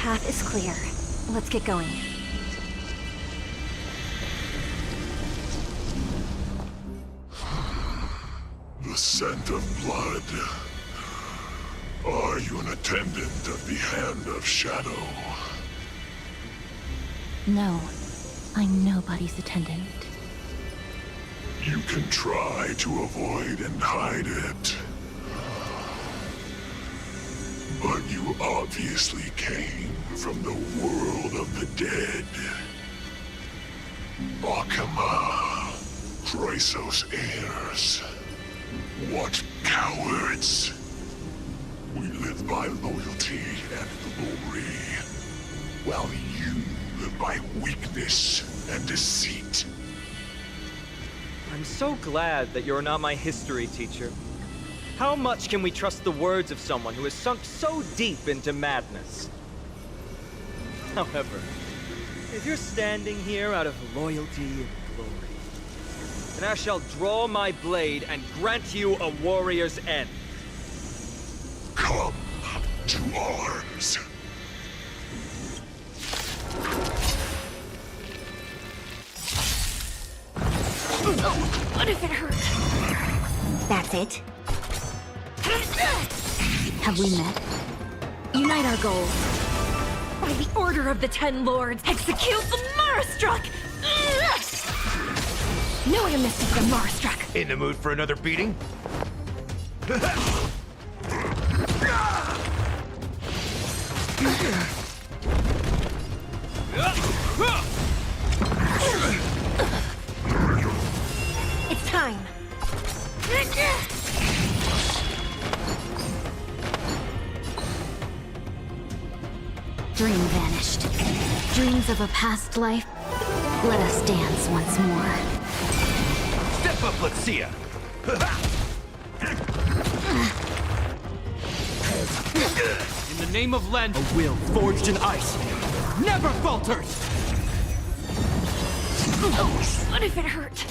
path is clear. Let's get going. The scent of blood. Are you an attendant of the Hand of Shadow? No, I'm nobody's attendant. You can try to avoid and hide it. But you obviously came from the world of the dead. Akama, Chrysos heirs. What cowards! We live by loyalty and glory, while you live by weakness and deceit. I'm so glad that you're not my history teacher. How much can we trust the words of someone who has sunk so deep into madness? However, if you're standing here out of loyalty and glory, then I shall draw my blade and grant you a warrior's end. Come to arms. What if it hurt? That's it? Have we met? Unite our goals. By the order of the Ten Lords, execute the Marastruck! No way to miss the Marastruck! In the mood for another beating? It's time! Dream vanished. Dreams of a past life. Let us dance once more. Step up, let's see ya! In the name of Len, a will forged in ice never falters! What if it hurt?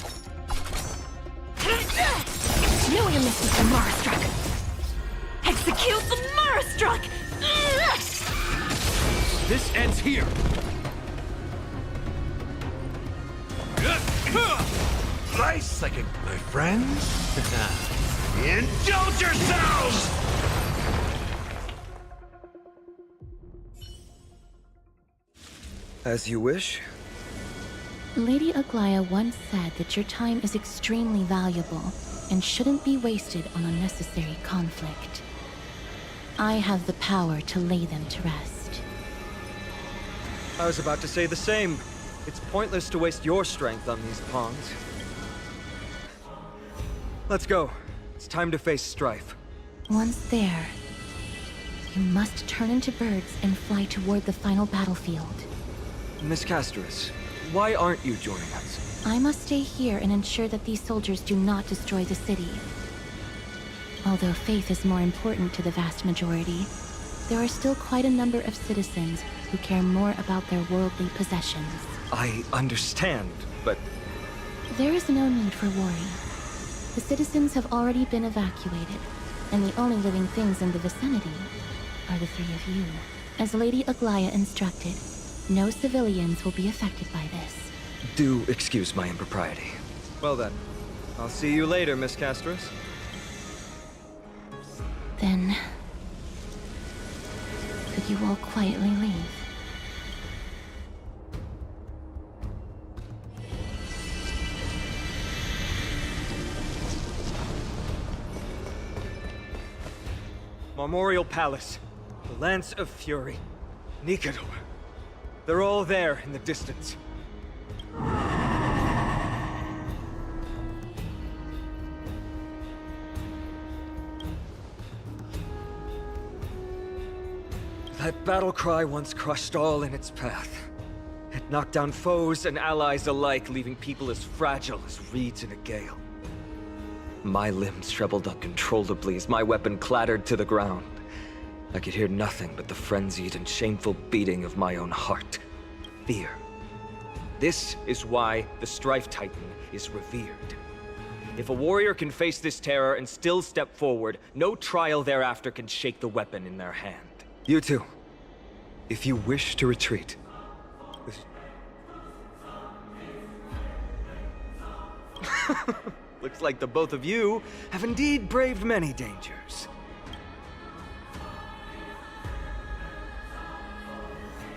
No way to miss the Marastruck! Execute the Marastruck! This ends here! Nice second, my friends. Indulge yourselves! As you wish. Lady Aglaya once said that your time is extremely valuable and shouldn't be wasted on unnecessary conflict. I have the power to lay them to rest. I was about to say the same. It's pointless to waste your strength on these pawns. Let's go. It's time to face strife. Once there, you must turn into birds and fly toward the final battlefield. Miss Casterus, why aren't you joining us? I must stay here and ensure that these soldiers do not destroy the city. Although faith is more important to the vast majority, there are still quite a number of citizens who care more about their worldly possessions. I understand, but There is no need for worry. The citizens have already been evacuated, and the only living things in the vicinity are the three of you. As Lady Aglaya instructed, no civilians will be affected by this. do excuse my impropriety. Well then, I'll see you later, Miss Casterus. Then, could you all quietly leave? Memorial Palace, the Lance of Fury, Nikador. They're all there in the distance. That battle cry once crushed all in its path. It knocked down foes and allies alike, leaving people as fragile as reeds in a gale. My limbs trembled uncontrollably as my weapon clattered to the ground. I could hear nothing but the frenzied and shameful beating of my own heart. Fear. This is why the Strife Titan is revered. If a warrior can face this terror and still step forward, no trial thereafter can shake the weapon in their hand. You two, If you wish to retreat... Looks like the both of you have indeed braved many dangers.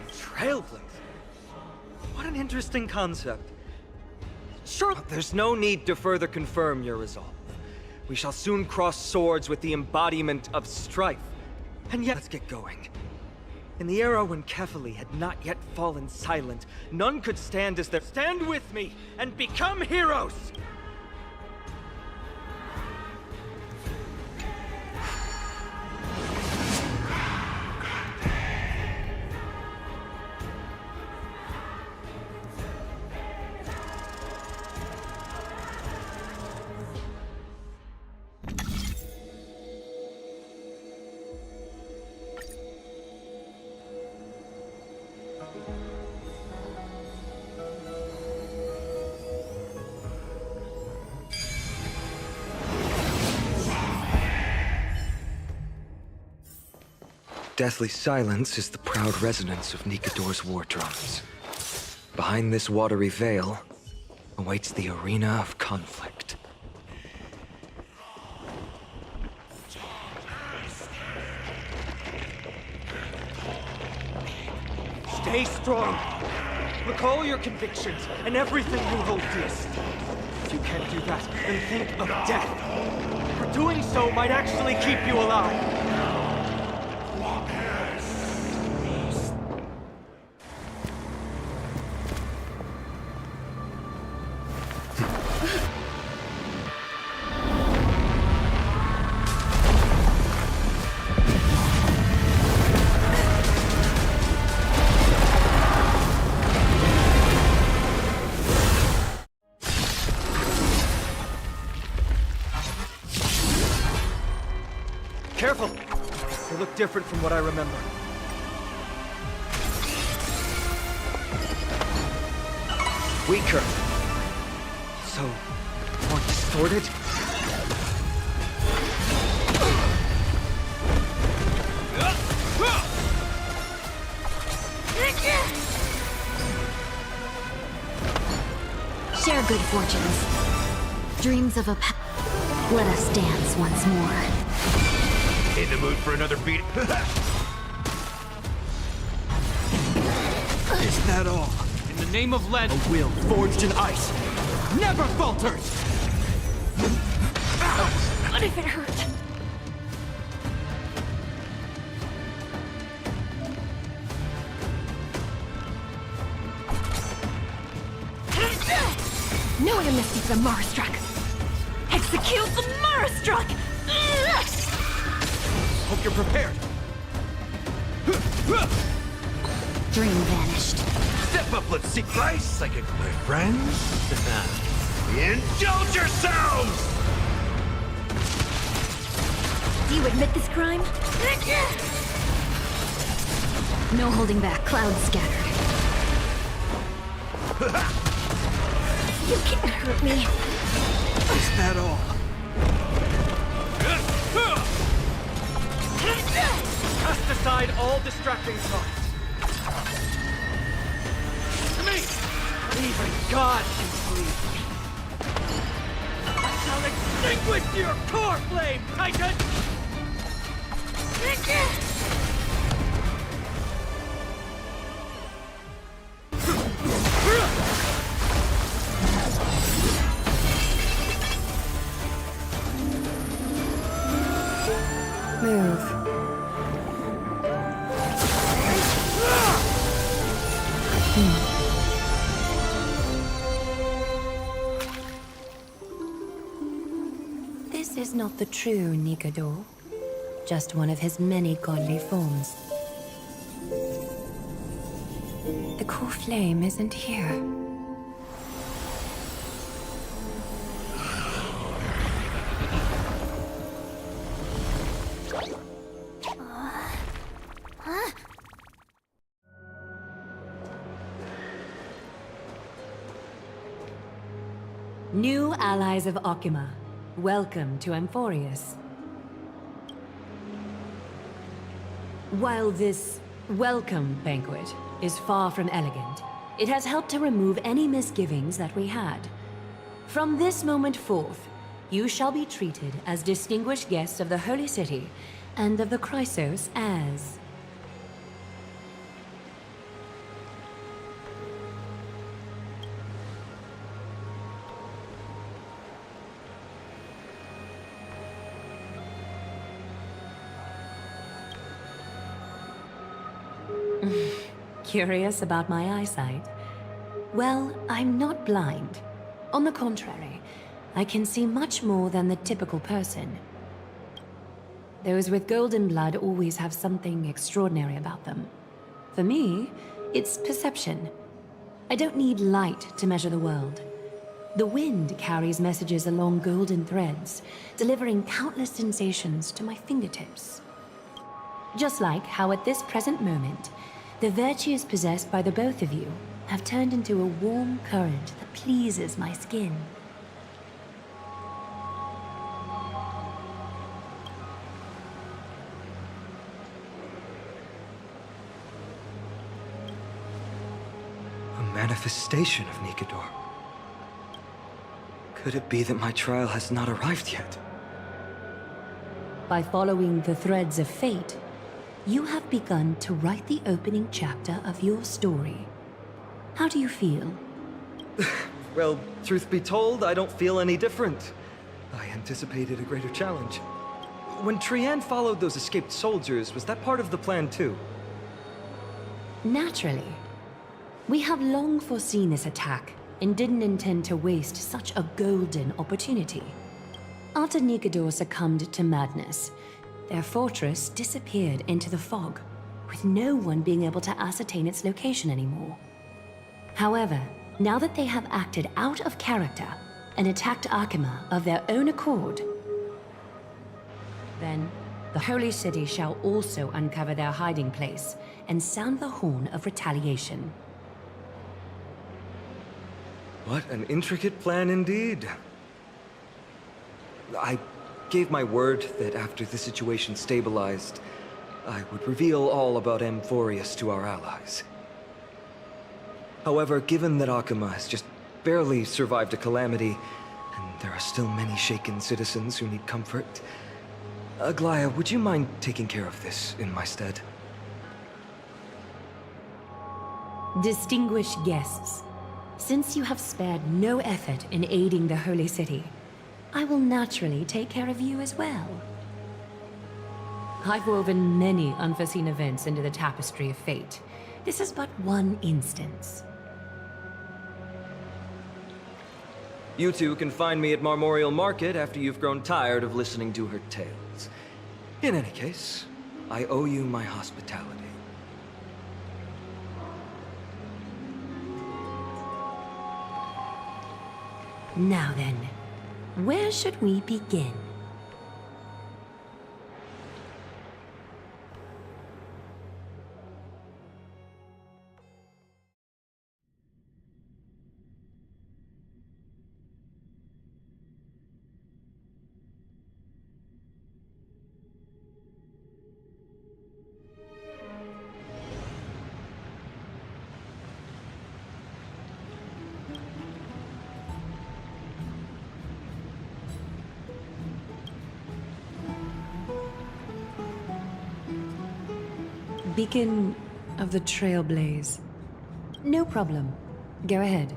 Trailblazer? What an interesting concept. Sure, there's no need to further confirm your resolve. We shall soon cross swords with the embodiment of strife. And yet, let's get going. In the era when Kefali had not yet fallen silent, none could stand as their— Stand with me and become heroes! Deathly silence is the proud resonance of Nikador's war drums. Behind this watery veil awaits the arena of conflict. Stay strong! Recall your convictions and everything you hold dearest. If you can't do that, then think of death. For doing so might actually keep you alive. Careful! They look different from what I remember. Weaker. So, more distorted? Share good fortunes. Dreams of a Let us dance once more. In the mood for another beat? Is that all? In the name of Len, a will forged in ice never falters! What if it hurt? No one missed the Marstruck! Execute the Marstruck! Hope you're prepared. Dream vanished. Step up, let's see. Rice like my friends? Indulge yourselves! Do you admit this crime? No holding back. Clouds scattered. You can't hurt me. Is that all? Cast aside all distracting thoughts. To me! Even God can sleep. I shall extinguish your core flame, Titan! Move. This is not the true Nikador, just one of his many godly forms. The core flame isn't here. New allies of Okima, welcome to Amphorius. While this Welcome banquet is far from elegant. It has helped to remove any misgivings that we had. From this moment forth, you shall be treated as distinguished guests of the Holy City and of the Chrysos as... Curious about my eyesight? Well, I'm not blind. On the contrary, I can see much more than the typical person. Those with golden blood always have something extraordinary about them. For me, it's perception. I don't need light to measure the world. The wind carries messages along golden threads, delivering countless sensations to my fingertips. Just like how at this present moment, the virtues possessed by the both of you have turned into a warm current that pleases my skin. A manifestation of Nikador. Could it be that my trial has not arrived yet? By following the threads of fate, you have begun to write the opening chapter of your story. How do you feel? Well, truth be told, I don't feel any different. I anticipated a greater challenge. When Trianne followed those escaped soldiers, was that part of the plan too? Naturally. We have long foreseen this attack and didn't intend to waste such a golden opportunity. After Nikador succumbed to madness, their fortress disappeared into the fog, with no one being able to ascertain its location anymore. However, now that they have acted out of character and attacked Akima of their own accord, then the Holy City shall also uncover their hiding place and sound the horn of retaliation. What an intricate plan indeed. I gave my word that after the situation stabilized, I would reveal all about Amphorius to our allies. However, given that Akima has just barely survived a calamity, and there are still many shaken citizens who need comfort, Aglaya, would you mind taking care of this in my stead? Distinguished guests, since you have spared no effort in aiding the Holy City, I will naturally take care of you as well. I've woven many unforeseen events into the tapestry of fate. This is but one instance. You two can find me at Marmorial Market after you've grown tired of listening to her tales. In any case, I owe you my hospitality. Now then, where should we begin? Beacon of the Trailblaze. No problem. Go ahead.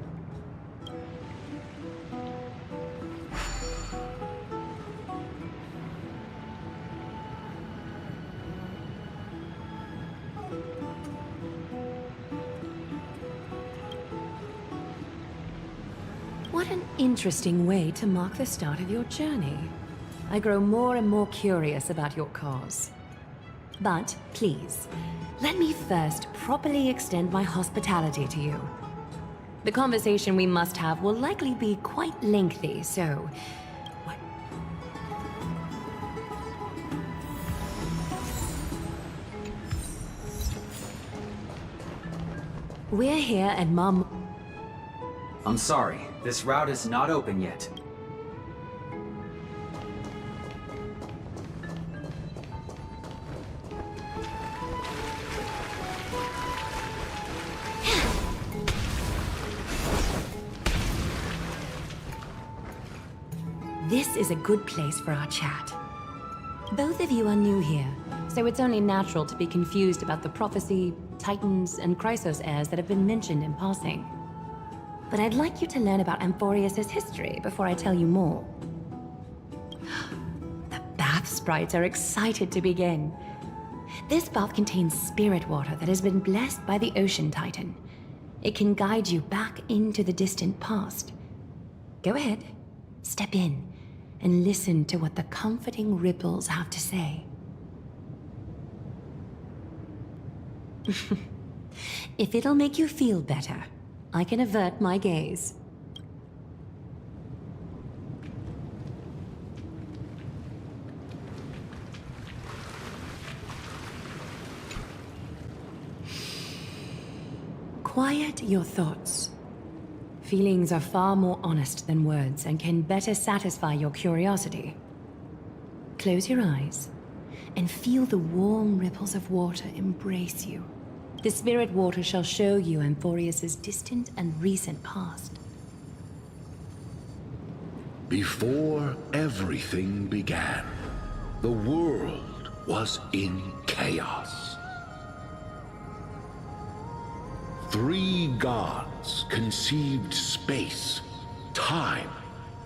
What an interesting way to mark the start of your journey. I grow more and more curious about your cause. But please, let me first properly extend my hospitality to you. The conversation we must have will likely be quite lengthy, so... We're here at I'm sorry, this route is not open yet. This is a good place for our chat. Both of you are new here, so it's only natural to be confused about the prophecy, titans, and Chrysos heirs that have been mentioned in passing. But I'd like you to learn about Amphorius' history before I tell you more. The bath sprites are excited to begin. This bath contains spirit water that has been blessed by the Ocean Titan. It can guide you back into the distant past. Go ahead, step in, and listen to what the comforting ripples have to say. If it'll make you feel better, I can avert my gaze. Quiet your thoughts. Feelings are far more honest than words and can better satisfy your curiosity. Close your eyes and feel the warm ripples of water embrace you. The spirit water shall show you Amphorius' distant and recent past. Before everything began, the world was in chaos. 3 gods conceived space, time,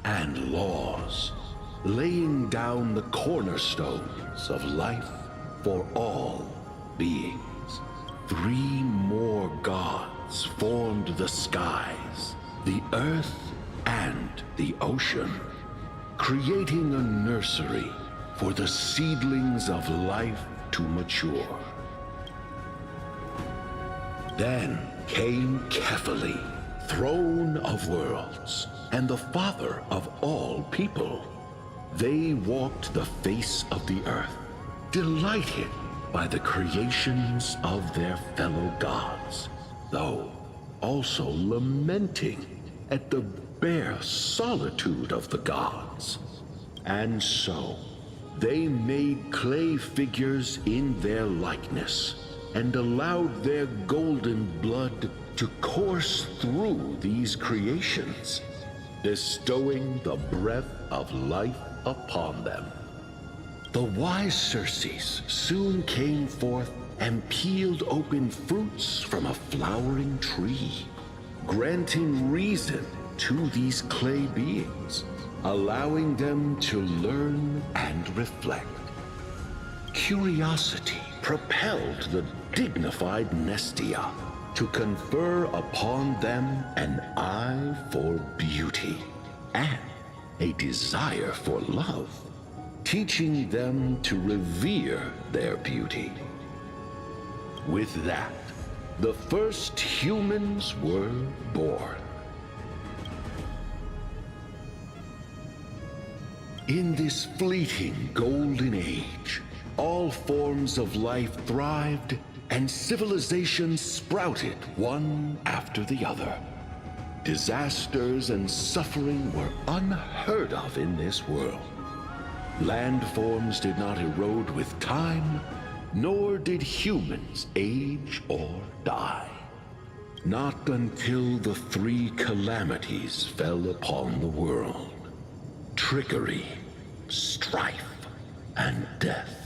and laws, laying down the cornerstones of life for all beings. 3 more gods formed the skies, the earth, and the ocean, creating a nursery for the seedlings of life to mature. Then came Kephali, throne of worlds, and the father of all people. They walked the face of the earth, delighted by the creations of their fellow gods, though also lamenting at the bare solitude of the gods. And so, they made clay figures in their likeness, and allowed their golden blood to course through these creations, bestowing the breath of life upon them. The wise Circes soon came forth and peeled open fruits from a flowering tree, granting reason to these clay beings, allowing them to learn and reflect. Curiosity propelled the dignified Nestia to confer upon them an eye for beauty and a desire for love, teaching them to revere their beauty. With that, the first humans were born. In this fleeting golden age, all forms of life thrived and civilizations sprouted one after the other. Disasters and suffering were unheard of in this world. Landforms did not erode with time, nor did humans age or die. Not until the 3 calamities fell upon the world: trickery, strife, and death.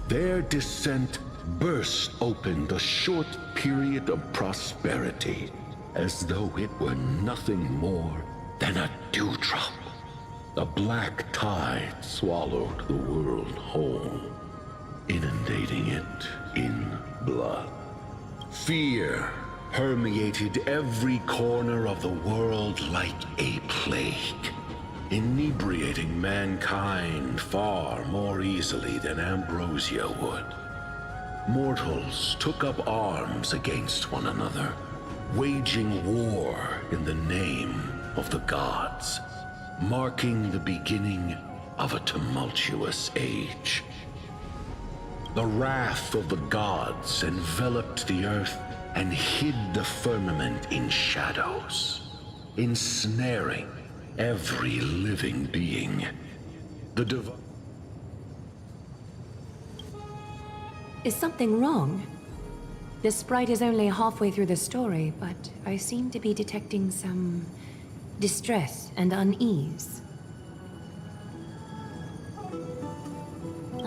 Their descent burst open the short period of prosperity, as though it were nothing more than a dewdrop. A black tide swallowed the world whole, inundating it in blood. Fear permeated every corner of the world like a plague, inebriating mankind far more easily than ambrosia would. Mortals took up arms against one another, waging war in the name of the gods, marking the beginning of a tumultuous age. The wrath of the gods enveloped the earth and hid the firmament in shadows, ensnaring every living being. Is something wrong? The sprite is only halfway through the story, but I seem to be detecting some distress and unease.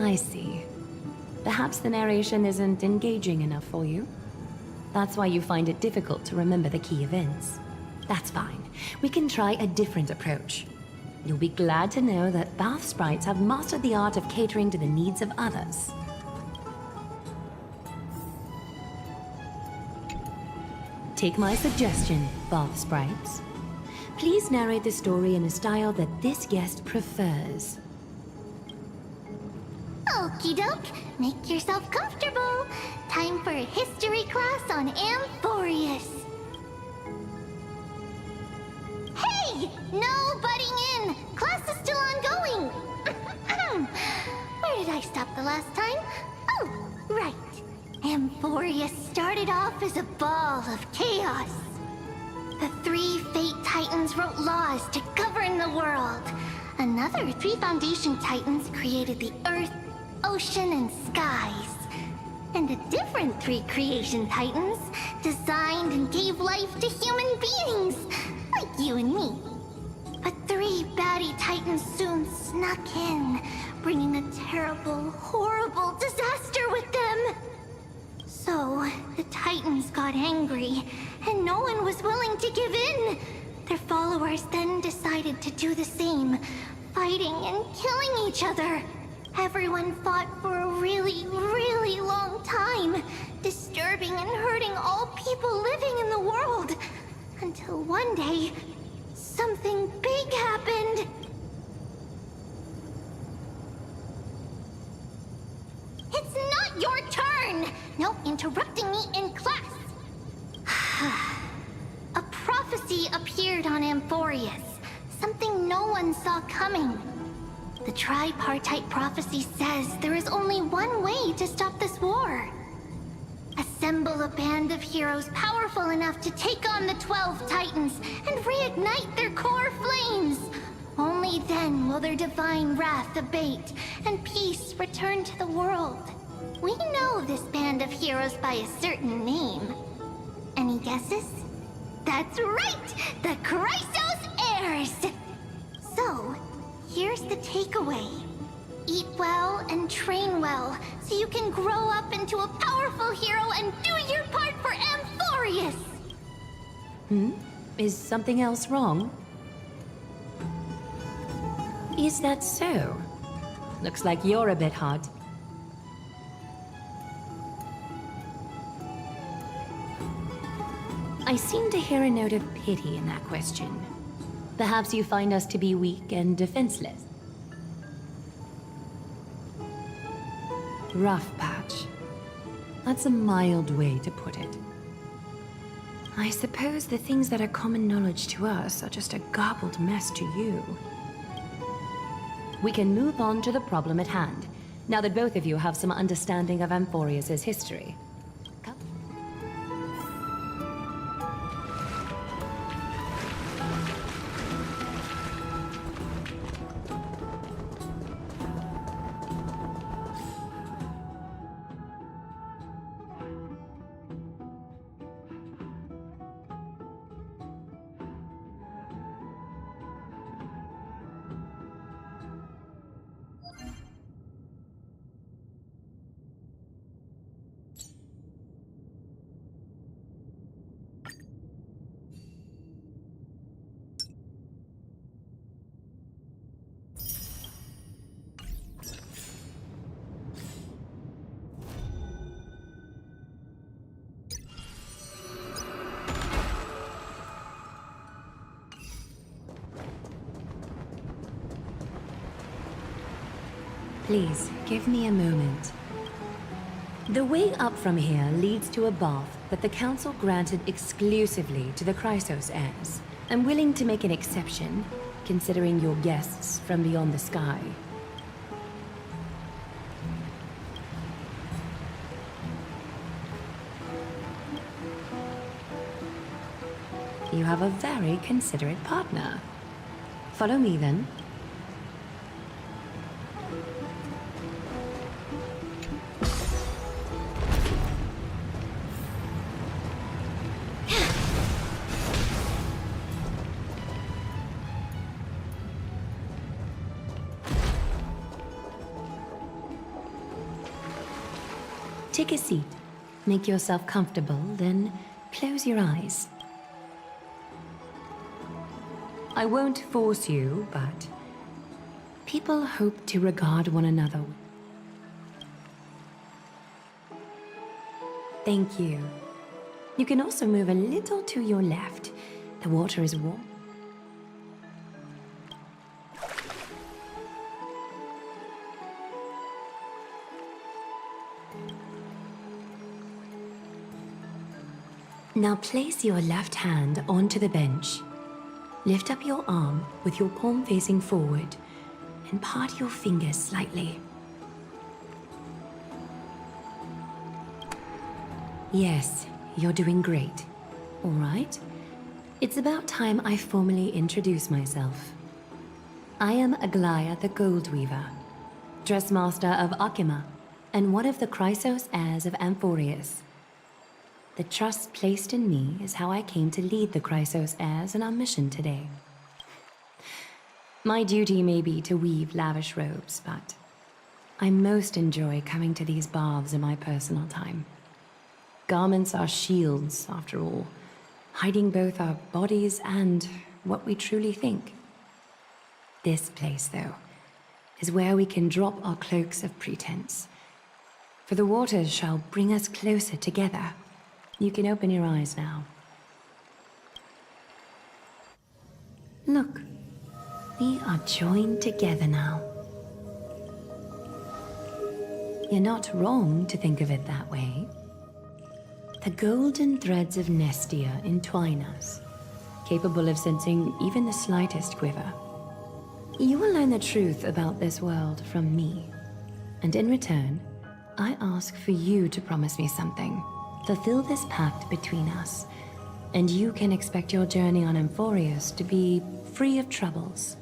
I see. Perhaps the narration isn't engaging enough for you. That's why you find it difficult to remember the key events. That's fine. We can try a different approach. You'll be glad to know that bath sprites have mastered the art of catering to the needs of others. Take my suggestion, bath sprites. Please narrate the story in a style that this guest prefers. Okie doke, make yourself comfortable. Time for a history class on Amphorius. Hey! No butting in! Class is still ongoing! Where did I stop the last time? Oh, right. Amphorius started off as a ball of chaos. The 3 Fate Titans wrote laws to govern the world. Another 3 Foundation Titans created the Earth, Ocean, and Skies. And a different 3 Creation Titans designed and gave life to human beings, like you and me. But 3 baddie Titans soon snuck in, bringing a terrible, horrible disaster with them. So, the Titans got angry, and no one was willing to give in. Their followers then decided to do the same, fighting and killing each other. Everyone fought for a really, really long time, disturbing and hurting all people living in the world. Until one day, something big happened. It's not your turn! No interrupting me in class! A prophecy appeared on Amphorius, something no one saw coming. The tripartite prophecy says there is only one way to stop this war. Assemble a band of heroes powerful enough to take on the 12 Titans and reignite their core flames. Only then will their divine wrath abate and peace return to the world. We know this band of heroes by a certain name. Any guesses? That's right! The Chrysos Heirs! So, here's the takeaway. Eat well and train well, so you can grow up into a powerful hero and do your part for Amphorius! Is something else wrong? Is that so? Looks like you're a bit hot. I seem to hear a note of pity in that question. Perhaps you find us to be weak and defenseless. Rough patch. That's a mild way to put it. I suppose the things that are common knowledge to us are just a garbled mess to you. We can move on to the problem at hand, now that both of you have some understanding of Amphorius' history. Come. Please, give me a moment. The way up from here leads to a bath that the Council granted exclusively to the Chrysos heirs. I'm willing to make an exception, considering you're guests from beyond the sky. You have a very considerate partner. Follow me, then. Take a seat. Make yourself comfortable, then close your eyes. I won't force you, but people hope to regard one another. Thank you. You can also move a little to your left. The water is warm. Now place your left hand onto the bench. Lift up your arm with your palm facing forward and part your fingers slightly. Yes, you're doing great. All right. It's about time I formally introduce myself. I am Aglaya the Gold Weaver, Dressmaster of Akima, and one of the Chrysos heirs of Amphorius. The trust placed in me is how I came to lead the Chrysos heirs in our mission today. My duty may be to weave lavish robes, but I most enjoy coming to these baths in my personal time. Garments are shields, after all, hiding both our bodies and what we truly think. This place, though, is where we can drop our cloaks of pretense. For the waters shall bring us closer together. You can open your eyes now. Look, we are joined together now. You're not wrong to think of it that way. The golden threads of Nestia entwine us, capable of sensing even the slightest quiver. You will learn the truth about this world from me, and in return, I ask for you to promise me something. Fulfill this pact between us, and you can expect your journey on Amphorius to be free of troubles.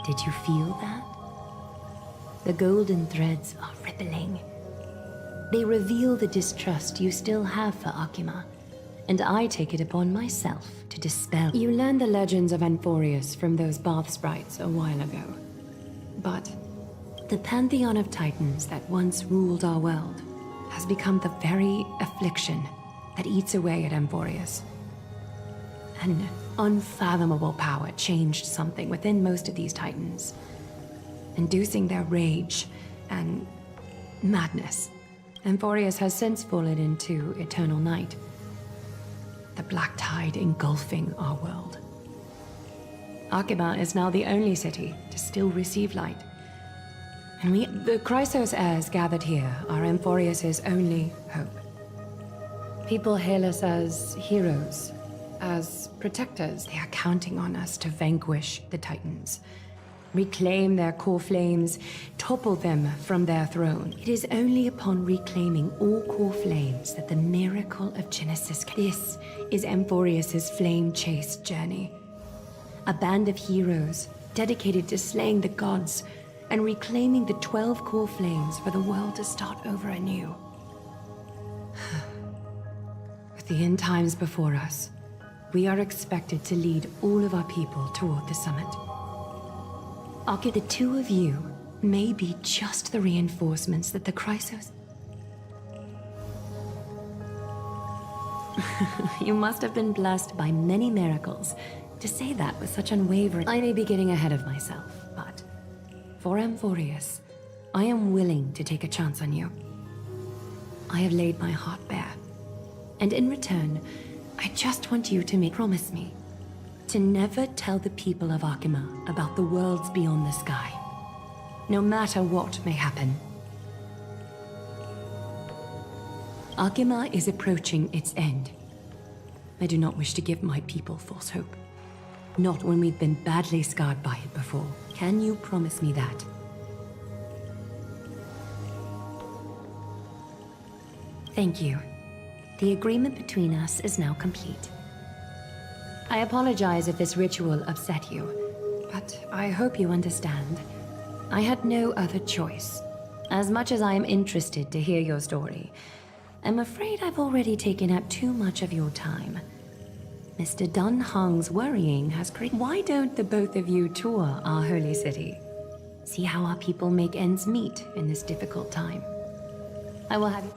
Did you feel that? The golden threads are rippling. They reveal the distrust you still have for Akima, and I take it upon myself to dispel. You learned the legends of Amphorius from those bath sprites a while ago. But the pantheon of titans that once ruled our world has become the very affliction that eats away at Amphorius. An unfathomable power changed something within most of these titans, inducing their rage and madness. Amphorius has since fallen into eternal night, the black tide engulfing our world. Akima is now the only city to still receive light. And we, the Chrysos heirs gathered here, are Amphorius' only hope. People hail us as heroes, as protectors. They are counting on us to vanquish the Titans, reclaim their core flames, topple them from their throne. It is only upon reclaiming all core flames that the miracle of Genesis. This is Amphorius' flame-chased journey. A band of heroes dedicated to slaying the gods and reclaiming the 12 core flames for the world to start over anew. With the end times before us, we are expected to lead all of our people toward the summit. The two of you may be just the reinforcements that the Chrysos... You must have been blessed by many miracles to say that with such unwavering... I may be getting ahead of myself, but for Amphorius, I am willing to take a chance on you. I have laid my heart bare, and in return, I just want you to promise me to never tell the people of Akima about the worlds beyond the sky, no matter what may happen. Akima is approaching its end. I do not wish to give my people false hope. Not when we've been badly scarred by it before. Can you promise me that? Thank you. The agreement between us is now complete. I apologize if this ritual upset you, but I hope you understand. I had no other choice. As much as I am interested to hear your story, I'm afraid I've already taken up too much of your time. Mr. Dun Hong's worrying has created... Why don't the both of you tour our holy city? See how our people make ends meet in this difficult time. I will have you.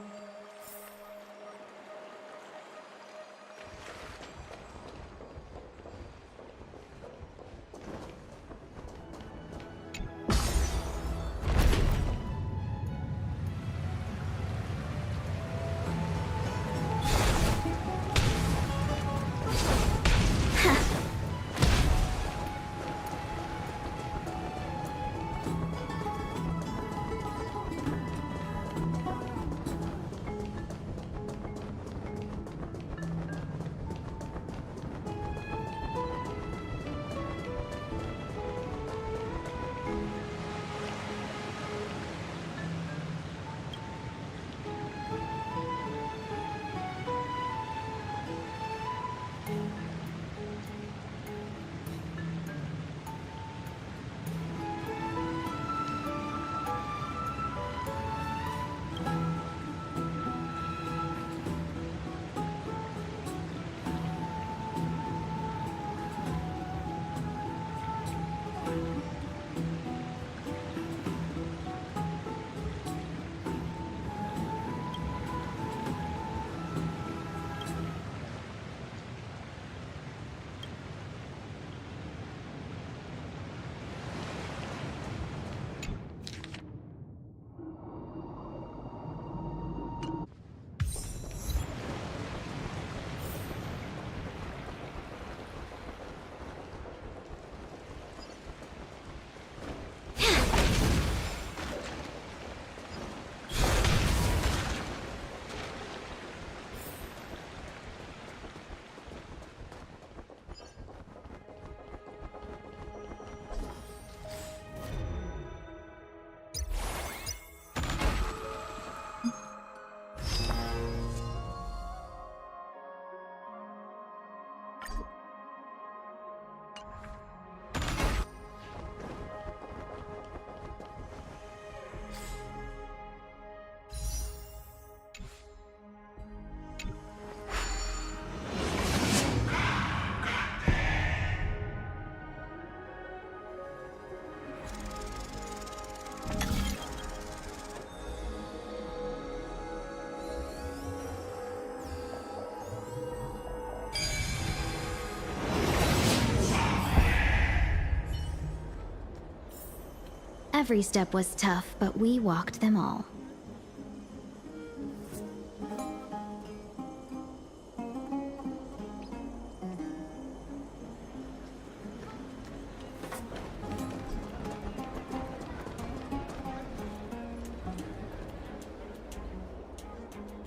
Every step was tough, but we walked them all.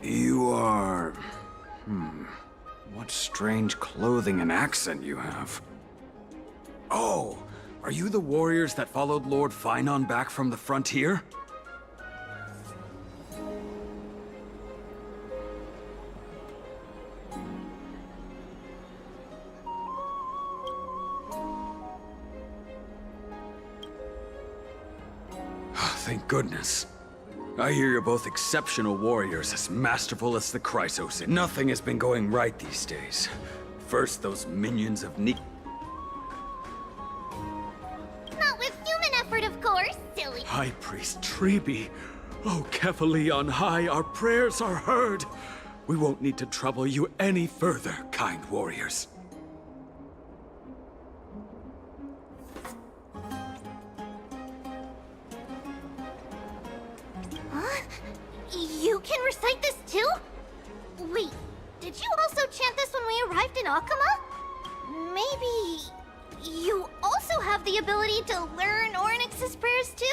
You are... What strange clothing and accent you have. Oh! Are you the warriors that followed Lord Finon back from the frontier? Thank goodness. I hear you're both exceptional warriors, as masterful as the Chrysos. Nothing has been going right these days. First, those minions of Nik... High Priest Treeby. Oh, Kefali on high, our prayers are heard. We won't need to trouble you any further, kind warriors. Huh? You can recite this too? Wait, did you also chant this when we arrived in Akama? Maybe... you also have the ability to learn Ornyx's prayers too?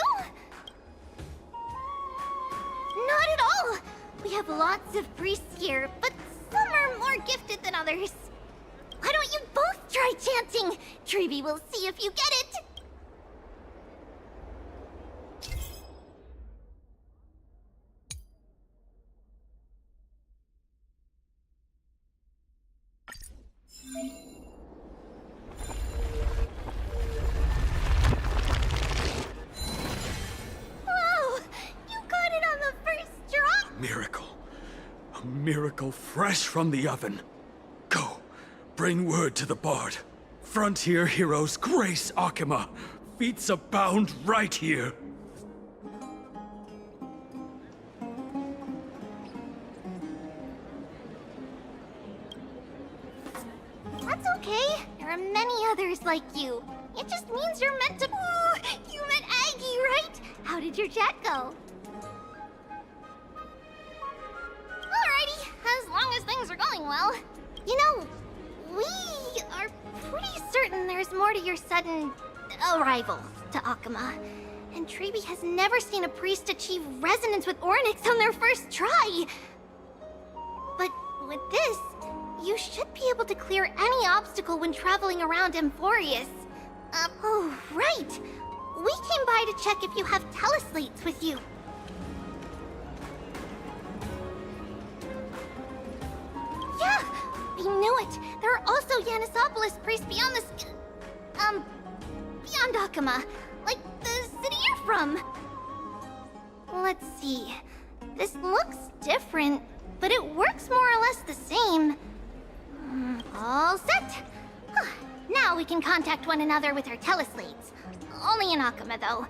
Not at all! We have lots of priests here, but some are more gifted than others. Why don't you both try chanting? Treeby will see if you get it! Miracle fresh from the oven. Go, bring word to the Bard. Frontier heroes grace Akama. feats abound right here. That's okay. There are many others like you. It just means you're meant to... Ooh, you met Aggie, right? How did your chat go? Alrighty, as long as things are going well. You know, we are pretty certain there's more to your sudden arrival to Akama. And Treeby has never seen a priest achieve resonance with Ornyx on their first try. But with this, you should be able to clear any obstacle when traveling around Emphorius. Oh, right. We came by to check if you have teleslates with you. Yeah, I knew it. There are also Yanisopolis priests beyond the beyond Akama, like the city you're from. Let's see. This looks different, but it works more or less the same. All set. Now we can contact one another with our teleslates. Only in Akama, though.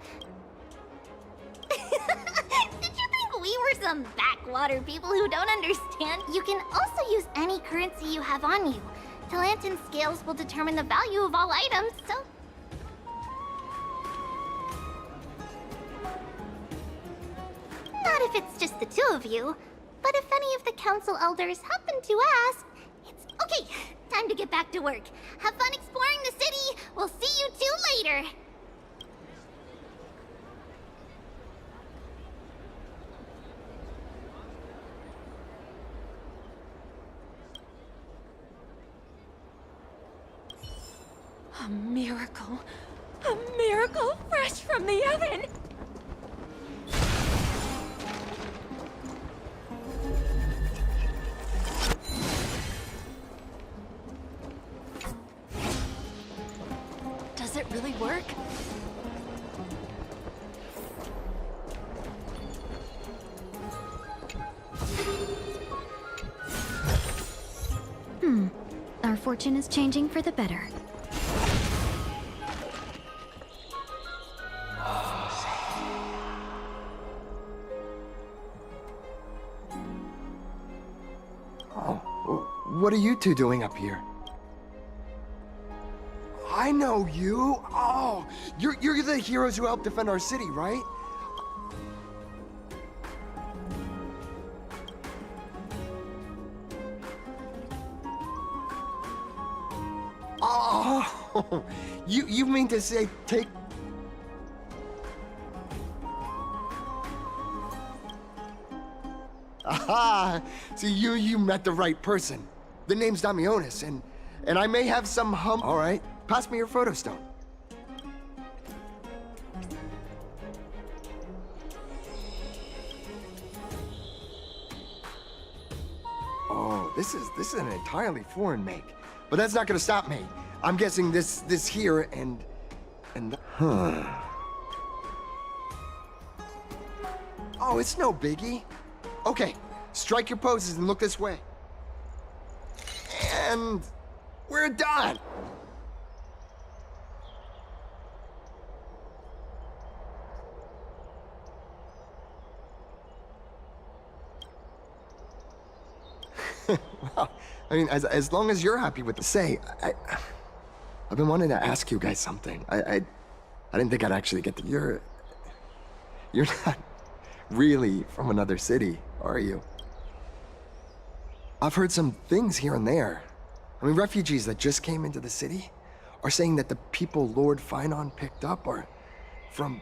Did you think we were some backwater people who don't understand? You can also use any currency you have on you. Talantan scales will determine the value of all items, so... Not if it's just the two of you. But if any of the council elders happen to ask, it's... Okay, time to get back to work. Have fun exploring the city. We'll see you two later. A miracle. A miracle fresh from the oven. Does it really work? Our fortune is changing for the better. What are you two doing up here? I know you. Oh, you're the heroes who helped defend our city, right? Oh, you mean to say take... Aha! See, you met the right person. The name's Damionis, and I may have some All right, pass me your photo stone. Oh, this is an entirely foreign make, but that's not gonna stop me. I'm guessing this here and huh. Oh, it's no biggie. Okay, strike your poses and look this way. And we're done. Well, I mean, as long as you're happy with the say, I've been wanting to ask you guys something. I didn't think I'd actually get to... You're not really from another city, are you? I've heard some things here and there. I mean, refugees that just came into the city are saying that the people Lord Finon picked up are from...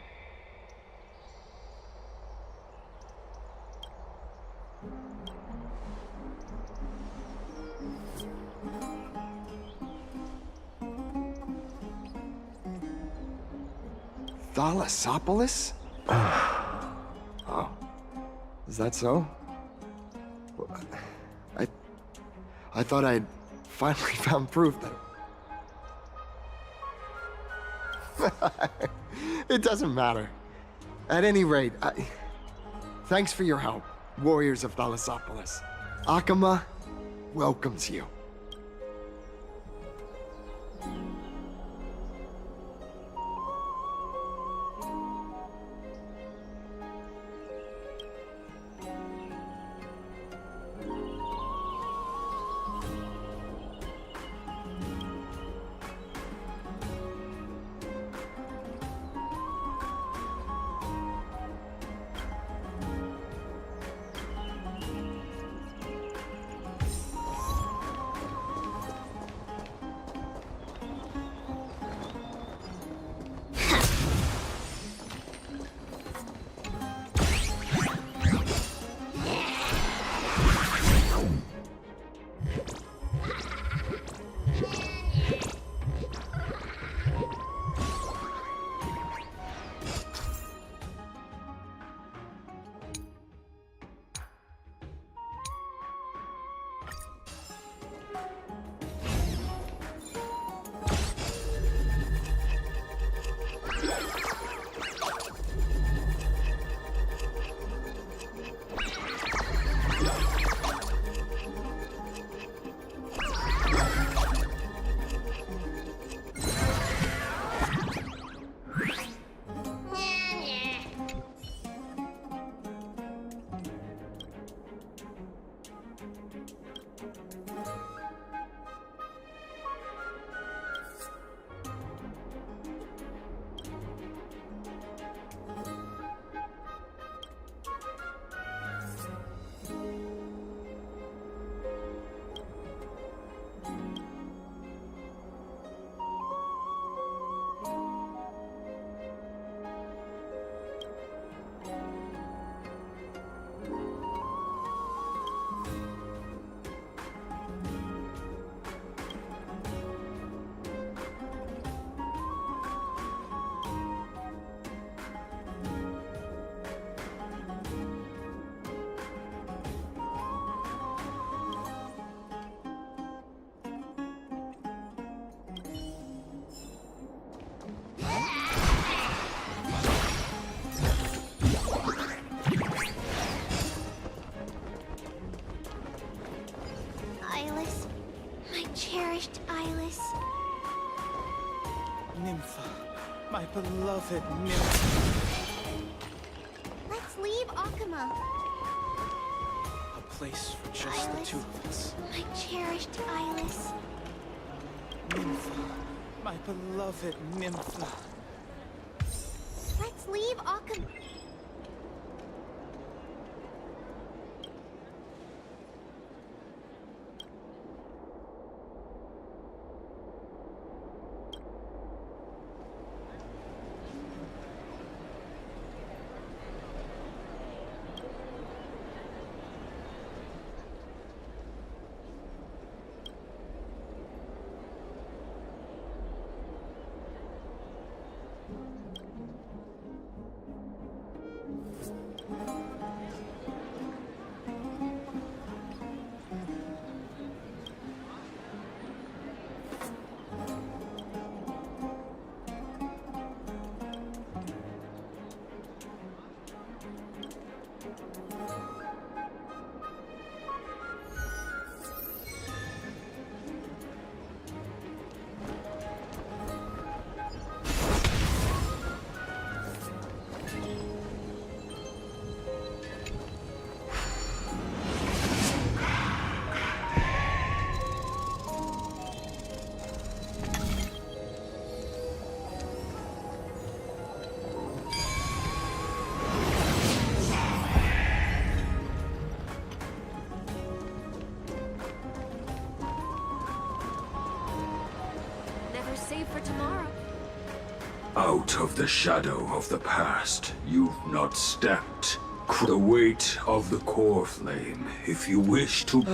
Thalassopolis? Oh. Is that so? I thought I'd finally found proof that... It doesn't matter. At any rate, thanks for your help, warriors of Thalassopolis. Akama welcomes you. Nympha, my beloved Nympha. Let's leave Akama. A place for just the two of us. My cherished Iris. Nympha, my beloved Nympha. Let's leave Akama. Save for tomorrow. Out of the shadow of the past, you've not stepped. The weight of the core flame, if you wish to...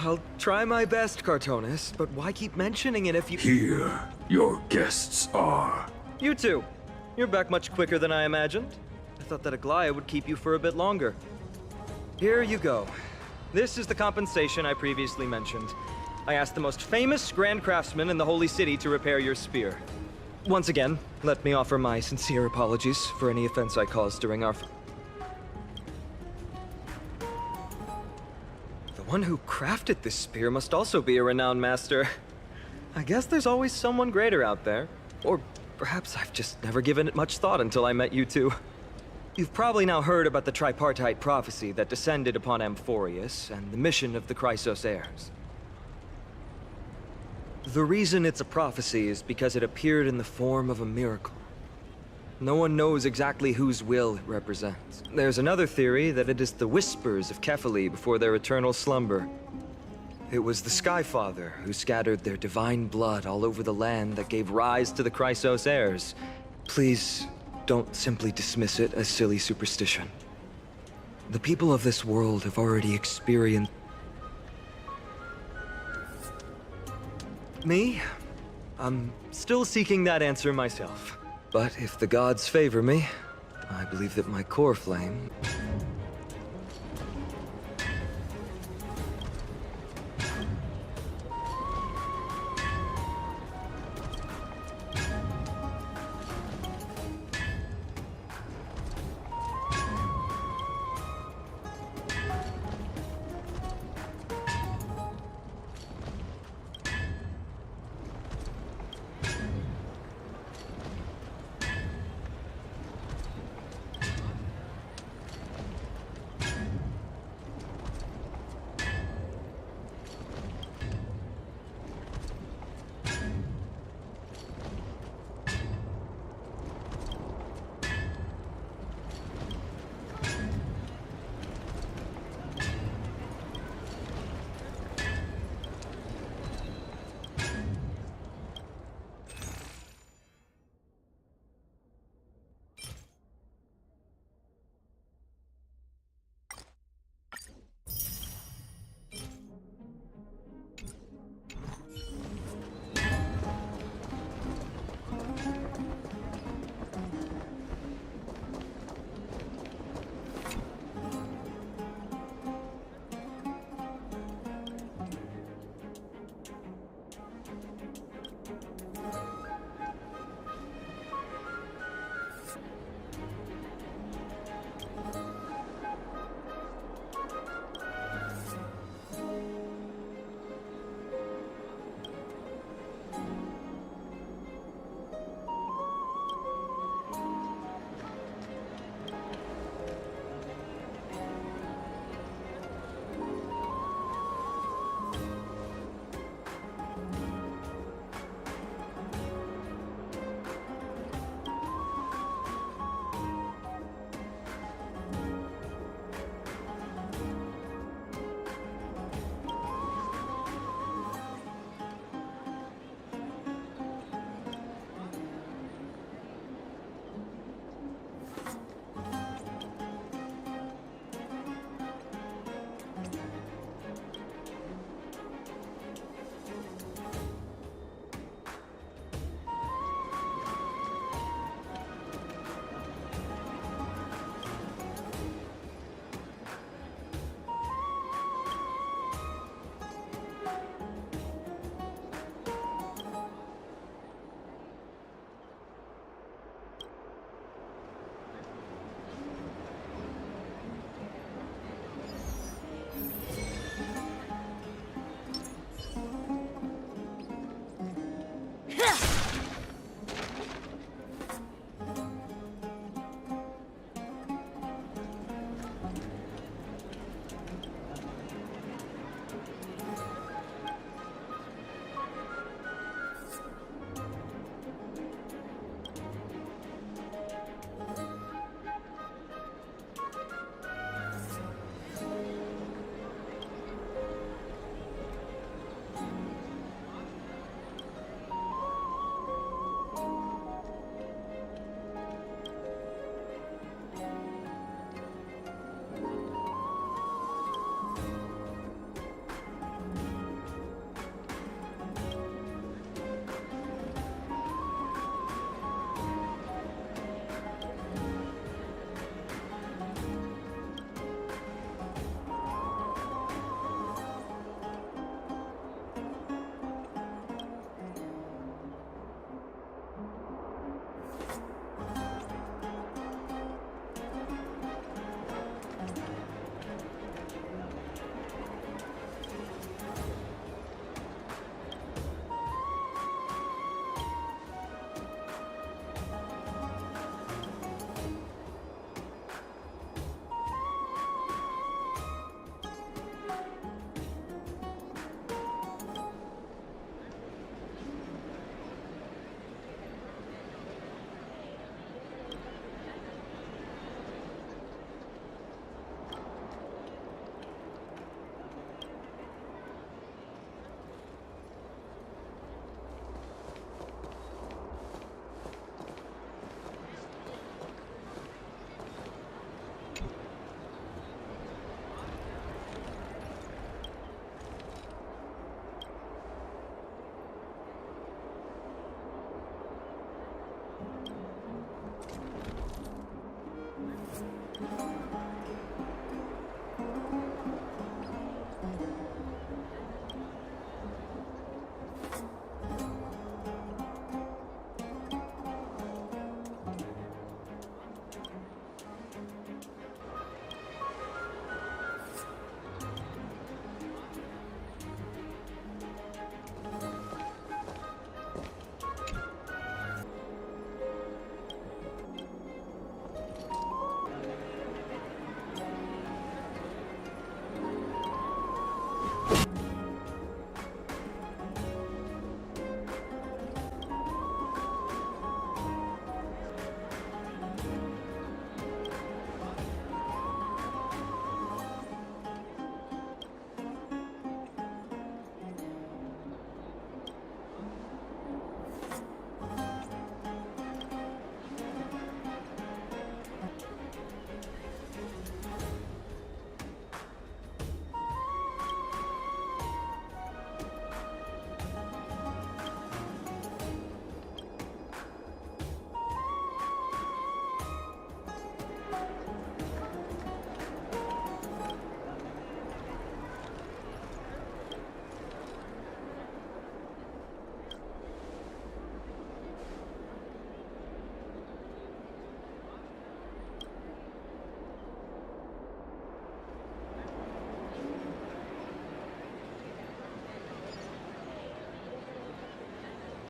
I'll try my best, Cartonis, but why keep mentioning it if you... Here, your guests are. You two. You're back much quicker than I imagined. I thought that Aglaya would keep you for a bit longer. Here you go. This is the compensation I previously mentioned. I asked the most famous Grand Craftsman in the Holy City to repair your spear. Once again, let me offer my sincere apologies for any offense I caused during our... The one who crafted this spear must also be a renowned master. I guess there's always someone greater out there. Or perhaps I've just never given it much thought until I met you two. You've probably now heard about the tripartite prophecy that descended upon Amphorius and the mission of the Chrysos heirs. The reason it's a prophecy is because it appeared in the form of a miracle. No one knows exactly whose will it represents. There's another theory that it is the whispers of Kefali before their eternal slumber. It was the Skyfather who scattered their divine blood all over the land that gave rise to the Chrysos heirs. Please, don't simply dismiss it as silly superstition. The people of this world have already experienced... Me? I'm still seeking that answer myself. But if the gods favor me, I believe that my core flame...